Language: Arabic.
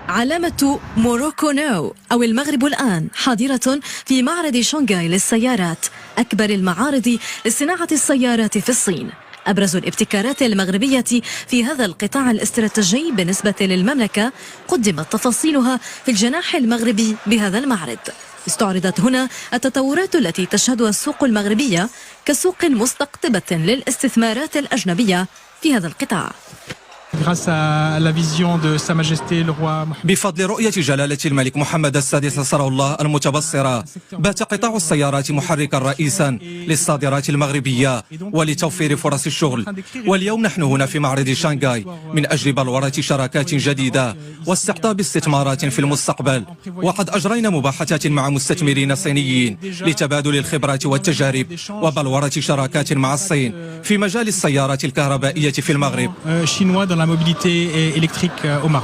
علامة موروكو ناو أو المغرب الآن حاضرة في معرض شانغهاي للسيارات، أكبر المعارض لصناعة السيارات في الصين. أبرز الابتكارات المغربية في هذا القطاع الاستراتيجي بالنسبة للمملكة قدمت تفاصيلها في الجناح المغربي بهذا المعرض. استعرضت هنا التطورات التي تشهدها السوق المغربية كسوق مستقطبة للاستثمارات الأجنبية في هذا القطاع. بفضل رؤية جلالة الملك محمد السادس نصره الله المتبصرة، بات قطاع السيارات محركا رئيسا للصادرات المغربية ولتوفير فرص الشغل. واليوم نحن هنا في معرض شانغهاي من أجل بلورة شراكات جديدة واستقطاب استثمارات في المستقبل. وقد أجرينا مباحثات مع مستثمرين صينيين لتبادل الخبرات والتجارب وبلورة شراكات مع الصين في مجال السيارات الكهربائية في المغرب. Chinois dans la mobilité électrique au Maroc.